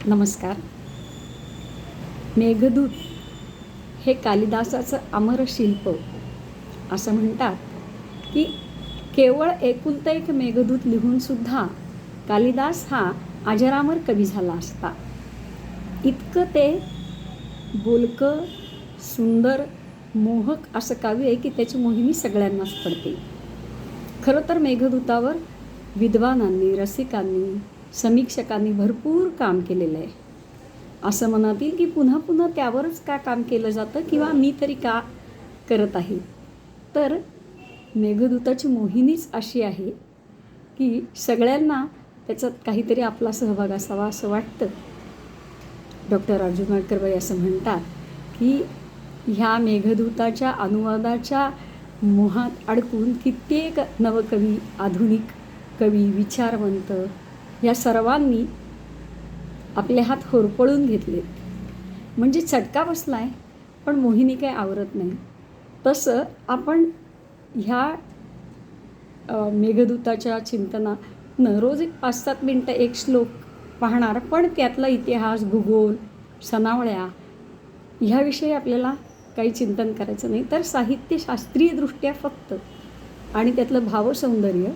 नमस्कार. मेघदूत हे कालिदासाचं अमर शिल्प. असं म्हणतात की केवळ एकुलता एक मेघदूत लिहूनसुद्धा कालिदास हा अजरामर कवी झाला असता. इतकं ते बोलकं, सुंदर, मोहक असं काव्य आहे की त्याची मोहिनी सगळ्यांनाच पडते. खरं तर मेघदूतावर विद्वानांनी, रसिकांनी, समीक्षकांनी भरपूर काम केलेलं आहे. असं मनात येईल की पुन्हा पुन्हा त्यावरच का काम केलं जातं किंवा मी तरी का करत आहे. तर मेघदूताची मोहिनीच अशी आहे की सगळ्यांना त्याच्यात काहीतरी आपला सहभाग असावा असं वाटतं. डॉक्टर अर्जुन वाडकरबाई असं म्हणतात की ह्या मेघदूताच्या अनुवादाच्या मोहात अडकून कित्येक नवकवी, आधुनिक कवी, विचारवंत या सर्वांनी आपले हात होरपळून घेतले. म्हणजे चटका बसला आहे पण मोहिनी काही आवरत नाही. तसं आपण ह्या मेघदूताच्या चिंतनानं रोज एक 5-7 मिनटं एक श्लोक पाहणार, पण त्यातला इतिहास, भूगोल, सनावळ्या ह्याविषयी आपल्याला काही चिंतन करायचं नाही. तर साहित्यशास्त्रीयदृष्ट्या फक्त आणि त्यातलं भावसौंदर्य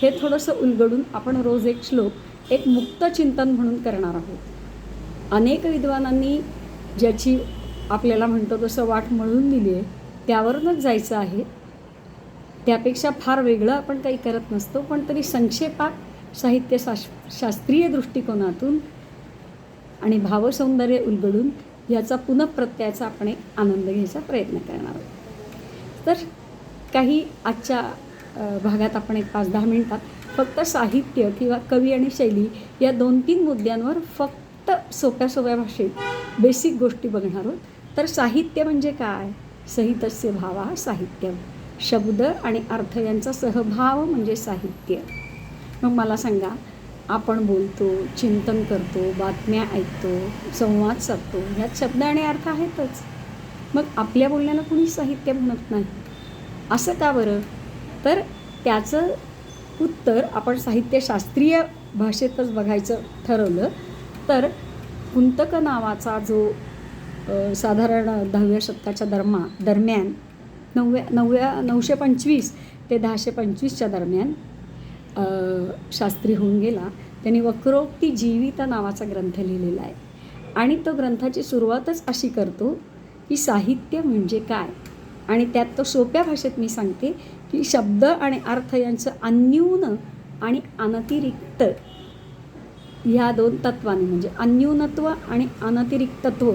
हे थोडंसं उलगडून आपण रोज एक श्लोक एक मुक्त चिंतन म्हणून करणार आहोत. अनेक विद्वानांनी ज्याची आपल्याला म्हणतो तसं वाट मळून दिली आहे त्यावरूनच जायचं आहे. त्यापेक्षा फार वेगळं आपण काही करत नसतो, पण तरी संक्षेपात शास्त्रीय दृष्टिकोनातून आणि भावसौंदर्य उलगडून याचा पुनःप्रत्ययाचा आपण एक आनंद घ्यायचा प्रयत्न करणार आहोत. तर काही आजच्या भागात आपण एक 5-10 मिनिटात फक्त साहित्य किंवा कवी आणि शैली या 2-3 मुद्द्यांवर फक्त सोप्या सोप्या भाषेत बेसिक गोष्टी बघणार आहोत. तर साहित्य म्हणजे काय? सहितस्य भावा साहित्य. शब्द आणि अर्थ यांचा सहभाव म्हणजे साहित्य. मग मला सांगा, आपण बोलतो, चिंतन करतो, बातम्या ऐकतो, संवाद साधतो, ह्यात शब्द आणि अर्थ आहेतच. मग आपल्या बोलण्याला कुणी साहित्य म्हणत नाही. असं का बरं? तर त्याचं उत्तर आपण साहित्यशास्त्रीय भाषेतच बघायचं ठरवलं तर कुंतक नावाचा जो साधारण 10व्या शतकाच्या दरम्यान 925 ते 1025च्या दरम्यान शास्त्री होऊन गेला. त्यांनी वक्रोक्ती जीवित नावाचा ग्रंथ लिहिलेला आहे आणि तो ग्रंथाची सुरुवातच अशी करतो की साहित्य म्हणजे काय. आणि त्यात तो सोप्या भाषेत मी सांगते की शब्द आणि अर्थ यांचं अन्यून आणि अनतिरिक्त ह्या 2 तत्वांनी म्हणजे अन्यूनत्व आणि अनतिरिक्तत्व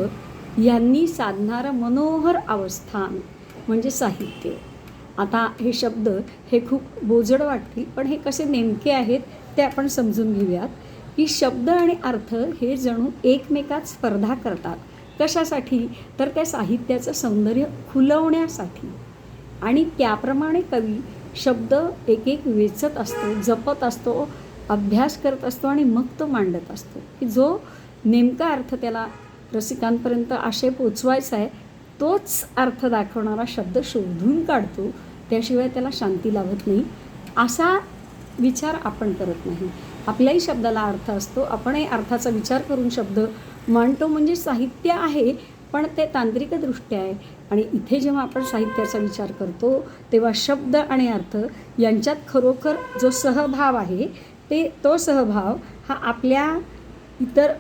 यांनी साधणारं मनोहर अवस्थान म्हणजे साहित्य. आता हे शब्द हे खूप बोजड वाटतील, पण हे कसे नेमके आहेत ते आपण समजून घेऊयात की शब्द आणि अर्थ हे जणू एकमेकात स्पर्धा करतात. कशासाठी? तर त्या साहित्याचं सौंदर्य खुलवण्यासाठी. आणि त्याप्रमाणे कवी शब्द एक एक वेचत असतो, जपत असतो, अभ्यास करत असतो आणि मग तो मांडत असतो की जो नेमका अर्थ त्याला रसिकांपर्यंत आशय पोचवायचा आहे तोच अर्थ दाखवणारा शब्द शोधून काढतो. त्याशिवाय त्याला शांती लाभत नाही. असा विचार आपण करत नाही. आपल्याही शब्दाला अर्थ असतो, आपणही अर्थाचा विचार करून शब्द मांडतो. म्हणजे साहित्य आहे, पण ते तांत्रिकदृष्ट्या आहे. आणि इथे जेव्हा आपण साहित्याचा विचार करतो तेव्हा शब्द आणि अर्थ यांच्यात खरोखर जो सहभाव आहे तो सहभाव हा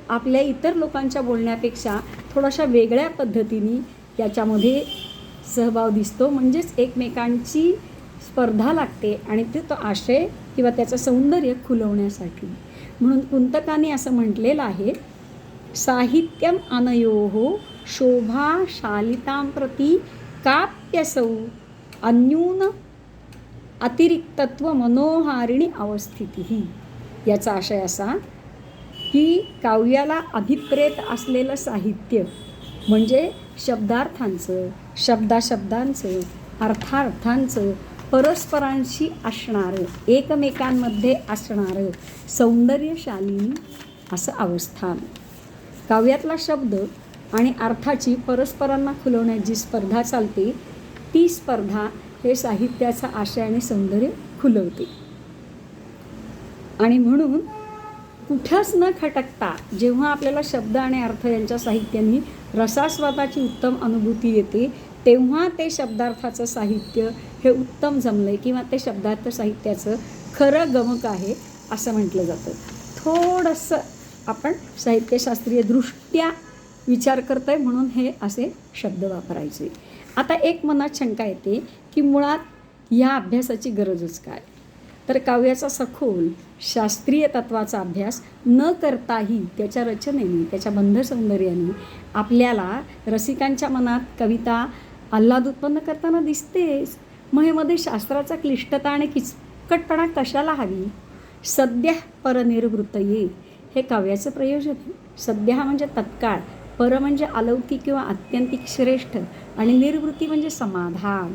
आपल्या इतर लोकांच्या बोलण्यापेक्षा थोड्याशा वेगळ्या पद्धतीने याच्यामध्ये सहभाव दिसतो. म्हणजेच एकमेकांची स्पर्धा लागते आणि तो आशय किंवा त्याचं सौंदर्य खुलवण्यासाठी. म्हणून कुंतकाने असं म्हटलेलं आहे, साहित्यम अनयोः शोभाशालितां प्रति काप्यसौ अन्यून अतिरिक्तत्व मनोहारिणी अवस्थिती. याचा आशय असा की काव्याला अभिप्रेत असलेलं साहित्य म्हणजे शब्दार्थांचं, शब्दाशब्दांचं, अर्थार्थांचं परस्परांशी असणारं, एकमेकांमध्ये असणारं सौंदर्यशालिनी असं अवस्थान. काव्यातला शब्द आणि अर्थाची परस्परांना खुलवण्याची जी स्पर्धा चालते ती स्पर्धा हे साहित्याचा आशय आणि सौंदर्य खुलवते. आणि म्हणून कुठंच न खटकता जेव्हा आपल्याला शब्द आणि अर्थ यांच्या साहित्याने रसास्वादाची उत्तम अनुभूती येते, तेव्हा ते शब्दार्थाचं साहित्य हे उत्तम जमलं किंवा ते शब्दार्थ साहित्याचं खरं गमक आहे असं म्हटलं जातं. थोडंसं आपण साहित्यशास्त्रीय दृष्ट्या विचार करतो आहे म्हणून हे असे शब्द वापरायचे. आता एक मनात शंका येते की मुळात ह्या अभ्यासाची गरजच काय? तर काव्याचा सखोल शास्त्रीय तत्वाचा अभ्यास न करताही त्याच्या रचनेने, त्याच्या बंधसौंदर्याने आपल्याला रसिकांच्या मनात कविता आल्हाद उत्पन्न करताना दिसतेच. मग हे मध्ये शास्त्राचा क्लिष्टता आणि किचकटपणा कशाला हवी? सद्यः परनिर्वृत्तये हे काव्याचं प्रयोजन आहे. सद्य हा म्हणजे तत्काळ, पर म्हणजे अलौकिक किंवा आत्यंतिक श्रेष्ठ आणि निर्वृत्ती म्हणजे समाधान.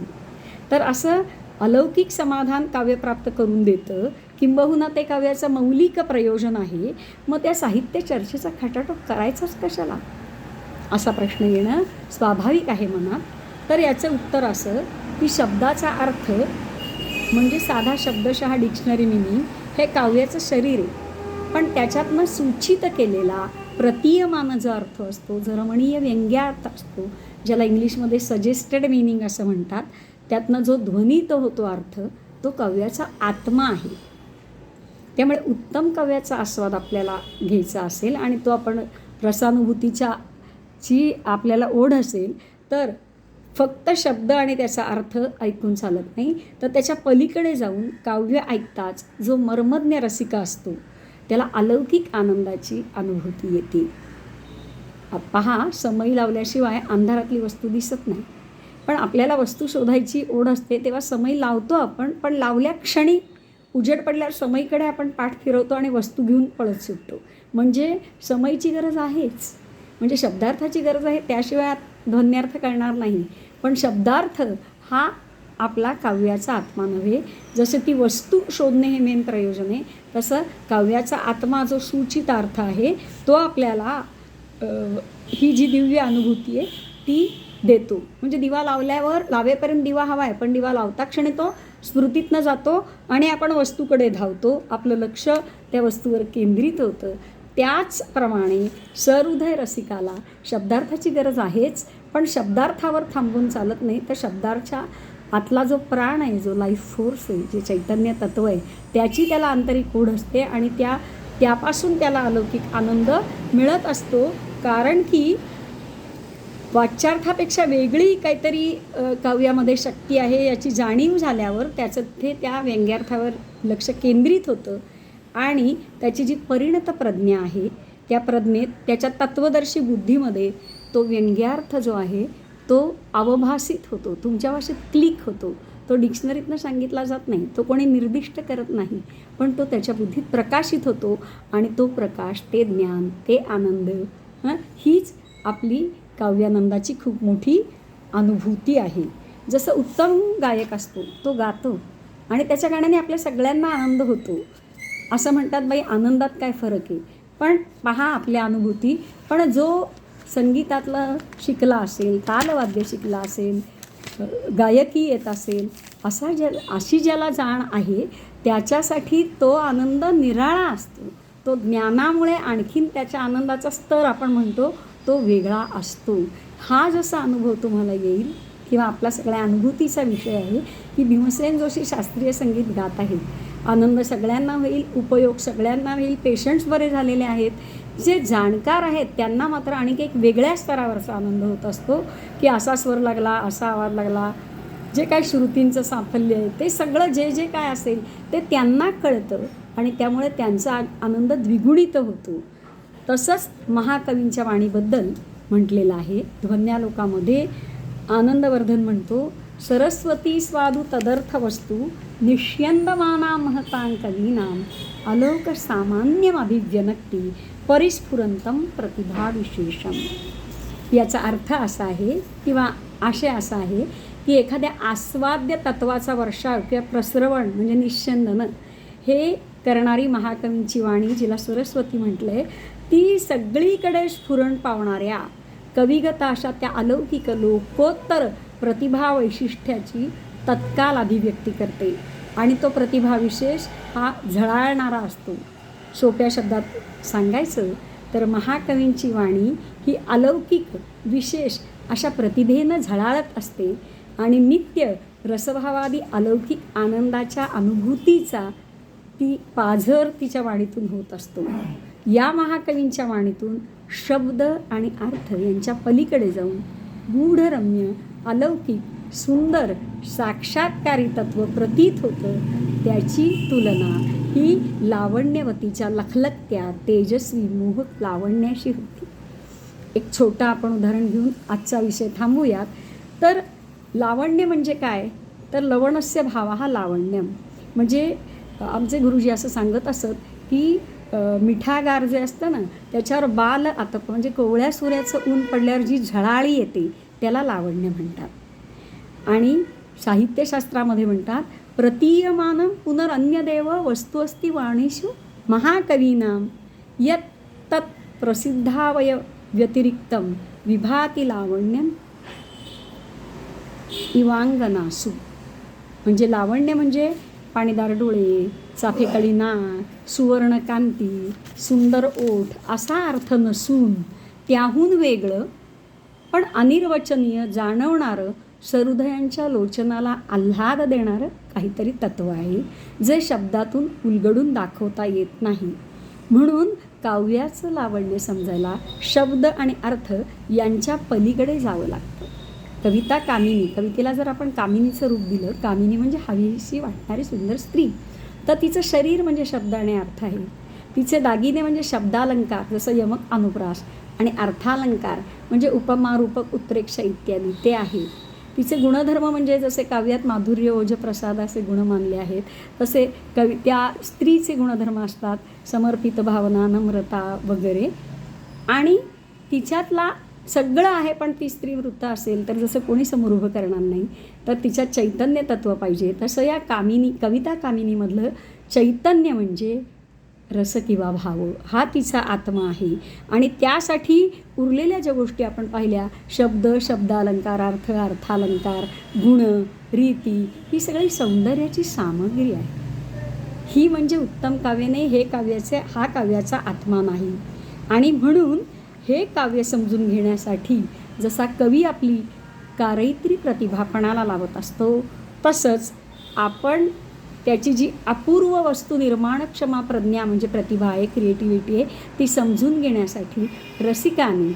तर असं अलौकिक समाधान काव्य प्राप्त करून देतं, किंबहुना ते काव्याचं मौलिक प्रयोजन आहे. मग त्या साहित्य चर्चेचा खटाटोप करायचाच कशाला असा प्रश्न येणं स्वाभाविक आहे मनात. तर याचं उत्तर असं की शब्दाचा अर्थ म्हणजे साधा शब्दशः डिक्शनरी मिनिंग हे काव्याचं शरीर आहे, पण त्याच्यातनं सूचित केलेला प्रतीयमान जो अर्थ असतो, जो रमणीय व्यंग्यार्थ असतो, ज्याला इंग्लिशमध्ये सजेस्टेड मिनिंग असं म्हणतात, त्यातनं जो ध्वनित होतो अर्थ, तो काव्याचा आत्मा आहे. त्यामुळे उत्तम काव्याचा आस्वाद आपल्याला घ्यायचा असेल आणि तो आपण रसानुभूतीच्या जी आपल्याला ओढ असेल, तर फक्त शब्द आणि त्याचा अर्थ ऐकून चालत नाही, तर त्याच्या पलीकडे जाऊन काव्य ऐकताच जो मर्मज्ञ रसिका असतो त्याला अलौकिक आनंदाची अनुभूती येते. पहा, समई लावल्याशिवाय अंधारातली वस्तू दिसत नाही, पण आपल्याला वस्तू शोधायची ओढ असते तेव्हा समई लावतो आपण, पण लावल्या क्षणी उजेड पडल्यावर समईकडे आपण पाठ फिरवतो आणि वस्तू घेऊन पळत सुटतो. म्हणजे समईची गरज आहेच, म्हणजे शब्दार्थाची गरज आहे, त्याशिवाय ध्वन्यार्थ कळणार नाही. पण शब्दार्थ हा आपला काव्याचा आत्मा नव्हे. जसं ती वस्तू शोधणे हे मेन प्रयोजन आहे, तसं काव्याचा आत्मा जो सूचित अर्थ आहे तो आपल्याला ही जी दिव्य अनुभूती आहे ती देतो. म्हणजे दिवा लावेपर्यंत दिवा हवा आहे, पण दिवा लावता क्षणी तो स्मृतीतनं जातो आणि आपण वस्तूकडे धावतो, आपलं लक्ष त्या वस्तूवर केंद्रित होतं. त्याचप्रमाणे सहृदय रसिकाला शब्दार्थाची गरज आहेच, पण शब्दार्थावर थांबून चालत नाही. तर शब्दार्थाच्या आतला जो प्राण आहे, जो लाईफ फोर्स आहे, जे चैतन्य तत्व आहे, त्याची त्याला आंतरिक ओढ असते आणि त्यापासून त्याला अलौकिक आनंद मिळत असतो. कारण की वाच्यार्थापेक्षा वेगळी काहीतरी काव्यामध्ये शक्ती आहे याची जाणीव झाल्यावर त्याचं ते त्या व्यंग्यार्थावर लक्ष केंद्रित होतं आणि त्याची जी परिणत प्रज्ञा आहे त्या प्रज्ञेत, त्याच्या तत्वदर्शी बुद्धीमध्ये तो व्यंग्यार्थ जो आहे तो अवभासित होतो, तुमच्या भाषेत क्लिक होतो. तो डिक्शनरीतनं सांगितला जात नाही, तो कोणी निर्दिष्ट करत नाही, पण तो त्याच्या बुद्धीत प्रकाशित होतो आणि तो प्रकाश, ते ज्ञान, ते आनंद, हीच आपली काव्यानंदाची खूप मोठी अनुभूती आहे. जसं उत्तम गायक असतो, तो गातो आणि त्याच्या गाण्याने आपल्या सगळ्यांना आनंद होतो. असं म्हणतात, बाई आनंदात काय फरक आहे? पण पहा आपल्या अनुभूती. पण जो संगीतातलं शिकला असेल, तालवाद्य शिकला असेल, गायकी येत असेल, अशी ज्याला जाण आहे त्याच्यासाठी तो आनंद निराळा असतो. तो ज्ञानामुळे आणखीन त्याच्या आनंदाचा स्तर आपण म्हणतो तो वेगळा असतो. हा जसा अनुभव तुम्हाला येईल किंवा आपला सगळ्या अनुभूतीचा विषय आहे की भीमसेन जोशी शास्त्रीय संगीत गात आहेत, आनंद सगळ्यांना होईल, उपयोग सगळ्यांना होईल. पेशंट्स बरे झालेले आहेत, जे जाणकार आहेत त्यांना मात्र आणखी एक वेगळ्या स्तरावरचा आनंद होत असतो की असा स्वर लागला, असा आवाज लागला, जे काय श्रुतींचं साफल्य आहे ते सगळं जे काय असेल ते त्यांना कळतं आणि त्यामुळे त्यांचा आनंद द्विगुणित होतो. तसंच महाकवींच्या वाणीबद्दल म्हटलेलं आहे. ध्वन्यालोकामध्ये आनंदवर्धन म्हणतो, सरस्वती स्वादू तदर्थ वस्तू निष्यंदमाना महतां कवीनां अलोक सामान्यमभिव्यनक्ती परिस्फुरंतम प्रतिभाविशेषम. याचा अर्थ असा आहे किंवा आशय असा आहे की एखाद्या आस्वाद्य तत्वाचा वर्षाव किंवा प्रसरवण म्हणजे निश्चंदन हे करणारी महाकवींची वाणी, जिला सरस्वती म्हटलं आहे, ती सगळीकडे स्फुरण पावणाऱ्या कविगत अशा त्या अलौकिक लोकोत्तर प्रतिभा वैशिष्ट्याची तत्काल अभिव्यक्ती करते आणि तो प्रतिभाविशेष हा झळाळणारा असतो. सोप्या शब्दात सांगायचं तर महाकवींची वाणी ही अलौकिक विशेष अशा प्रतिभेनं झळाळत असते आणि नित्य रसभावादी अलौकिक आनंदाच्या अनुभूतीचा ती पाझर तिच्या वाणीतून होत असतो. या महाकवींच्या वाणीतून शब्द आणि अर्थ यांच्या पलीकडे जाऊन गूढरम्य अलौकिक सुंदर साक्षात्कारी तत्व प्रतीत होतं. त्याची तुलना ही लावण्यवतीच्या लखलखत्या तेजस्वी मोहक लावण्याशी होती. एक छोटं आपण उदाहरण घेऊन आजचा विषय थांबूयात. तर लावण्य म्हणजे काय, तर लवणस्य भाव हा लावण्यम. म्हणजे आमचे गुरुजी असं सांगत असत की मिठागार जे असतं ना त्याच्यावर बाल आतप म्हणजे कोवळ्या सूर्याचं ऊन पडल्यावर जी झळाळी येते त्याला लावण्य म्हणतात. आणि साहित्यशास्त्रामध्ये म्हणतात प्रतीयमानं पुनरन्यदेव वस्तू अस्ति वाणीषु महाकवीनां यत् तत् प्रसिद्धावय व्यतिरिक्तं विभाति लावण्यम इवांगनासु. म्हणजे लावण्य म्हणजे पाणीदार डोळे, चाफेकळी नाक, सुवर्णकांती, सुंदर ओठ असा अर्थ नसून त्याहून वेगळं पण अनिर्वचनीय जाणवणारं सहृदयांच्या लोचनाला आल्हाद देणारं काहीतरी तत्त्व आहे जे शब्दातून उलगडून दाखवता येत नाही. म्हणून काव्याचं लावण्य समजायला शब्द आणि अर्थ यांच्या पलीकडे जावं लागतं. कविता कामिनी, कवितेला जर आपण कामिनीचं रूप दिलं, कामिनी म्हणजे हवीशी वाटणारी सुंदर स्त्री, तर तिचं शरीर म्हणजे शब्द आणि अर्थ आहे. तिचे दागिने म्हणजे शब्दालंकार जसं यमक अनुप्रास आणि अर्थालंकार म्हणजे उपमा रूपक उत्प्रेक्ष इत्यादी ते आहे. तिचे गुणधर्म म्हणजे जसे काव्यात माधुर्य ओज प्रसाद असे गुण मानले आहेत तसे त्या स्त्रीचे गुणधर्म असतात, समर्पित भावना, नम्रता वगैरे. आणि तिच्यातला सगळं आहे पण ती स्त्री वृत्त असेल तर जसं कोणी समोर उभं करणार नाही, तर तिच्यात चैतन्य तत्त्व पाहिजे. तसं या कामिनी कविता कामिनीमधलं चैतन्य म्हणजे रस किंवा भाव हा तिचा आत्मा आहे. आणि त्यासाठी उरलेल्या ज्या गोष्टी आपण पाहिल्या शब्द, शब्दालंकार, अर्थ, अर्थालंकार, गुण, रीती ही सगळी सौंदर्याची सामग्री आहे. ही म्हणजे उत्तम काव्याने हा काव्याचा आत्मा नाही. आणि म्हणून हे काव्य समजून घेण्यासाठी जसा कवी आपली कारैत्री प्रतिभा पणाला लावत असतो तसंच आपण त्याची जी अपूर्व वस्तू निर्माणक्षमा प्रज्ञा म्हणजे प्रतिभा आहे, क्रिएटिव्हिटी आहे, ती समजून घेण्यासाठी रसिकाने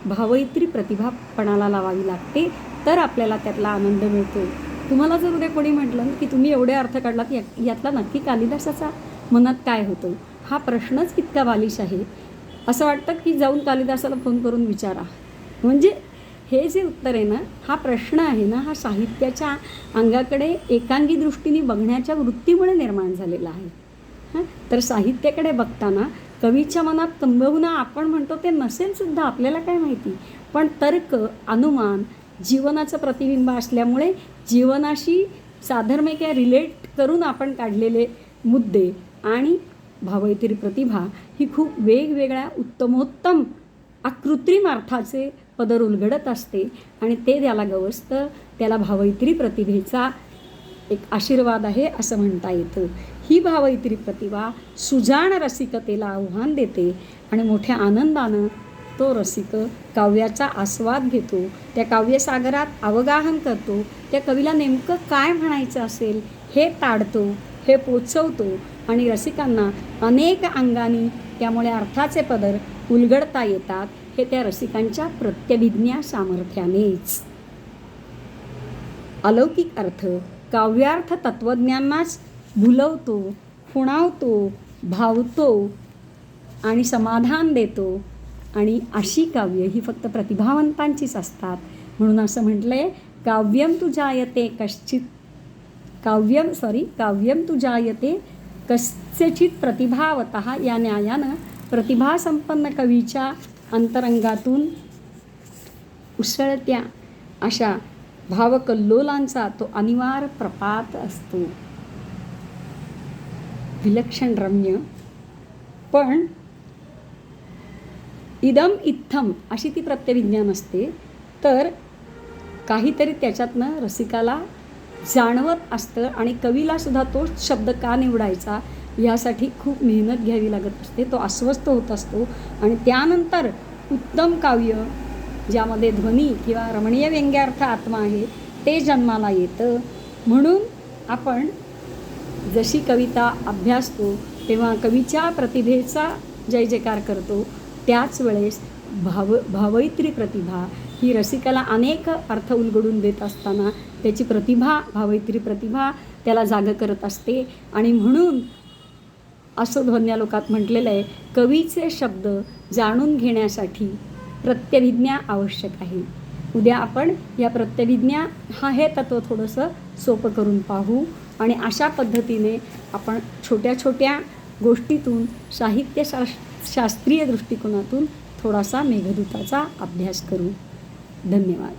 भावैत्री प्रतिभा पणाला लावावी लागते. तर आपल्याला त्यातला आनंद मिळतो. तुम्हाला जर उद्या कोणी म्हटलं की तुम्ही एवढे अर्थ काढलात यातला नक्की कालिदासाचा मनात काय होतं, हा प्रश्नच इतका बालिश आहे. असं वाटतं की जाऊन कालिदासाला फोन करून विचारा. म्हणजे हे जे उत्तर आहे ना, हा प्रश्न आहे ना, हा साहित्याच्या अंगाकडे एकांगी दृष्टीने बघण्याच्या वृत्तीमुळे निर्माण झालेला आहे. तर साहित्याकडे बघताना कवीच्या मनात किंबहुना आपण म्हणतो ते नसेल सुद्धा, आपल्याला काय माहिती, पण तर्क, अनुमान जीवनाचं प्रतिबिंब असल्यामुळे जीवनाशी साधर्म्य रिलेट करून आपण काढलेले मुद्दे आणि भावैत्री प्रतिभा ही खूप वेगवेगळ्या उत्तमोत्तम अकृत्रिम अर्थाचे पदर उलगडत असते आणि ते त्याला गवसतं. त्याला भावैत्री प्रतिभेचा एक आशीर्वाद आहे असं म्हणता येतं. ही भावैत्री प्रतिभा सुजाण रसिकतेला आव्हान देते आणि मोठ्या आनंदानं तो रसिक काव्याचा आस्वाद घेतो, त्या काव्यसागरात अवगाहन करतो, त्या कवीला नेमकं काय म्हणायचं असेल हे ताडतो, हे पोचवतो आणि रसिकांना अनेक अंगांनी त्यामुळे अर्थाचे पदर उलगडता येतात. हे त्या रसिकांच्या प्रत्यभिज्ञा सामर्थ्यानेच. अलौकिक अर्थ काव्यार्थ तत्त्वज्ञांनाच भुलवतो, खुणावतो, भावतो आणि समाधान देतो. आणि अशी काव्य ही फक्त प्रतिभावंतांचीच असतात. म्हणून असं म्हटलंय काव्यम तु जायते कस्यचित प्रतिभावतः या न्यायानं प्रतिभासंपन्न कवीच्या अंतरंगातून उसळत्या अशा भावकल्लोलांचा तो अनिवार्य प्रपात असतो. विलक्षण रम्य पण इदम इत्थम अशी ती प्रत्यभिज्ञान असते. तर काहीतरी त्याच्यातनं रसिकाला जाणवत असतं आणि कवीला सुद्धा तोच शब्द का निवडायचा यासाठी खूप मेहनत घ्यावी लागत असते. तो अस्वस्थ होत असतो आणि त्यानंतर उत्तम काव्य ज्यामध्ये ध्वनी किंवा रमणीय व्यंग्यार्थ आत्मा आहे ते जन्माला येतं. म्हणून आपण जशी कविता अभ्यासतो तेव्हा कवीच्या प्रतिभेचा जय जयकार करतो, त्याच वेळेस भावैत्री प्रतिभा ही रसिकाला अनेक अर्थ उलगडून देत असताना त्याची प्रतिभा, भावैत्री प्रतिभा त्याला जागं करत असते. आणि म्हणून असं ध्वन्यालोकात म्हटलेलं आहे, कवीचे शब्द जाणून घेण्यासाठी प्रत्यभिज्ञा आवश्यक आहे. उद्या आपण या प्रत्यभिज्ञा हे तत्त्व थोडंसं सोपं करून पाहू आणि अशा पद्धतीने आपण छोट्या छोट्या गोष्टीतून शास्त्रीय दृष्टिकोनातून थोडासा मेघदूताचा अभ्यास करू. धन्यवाद.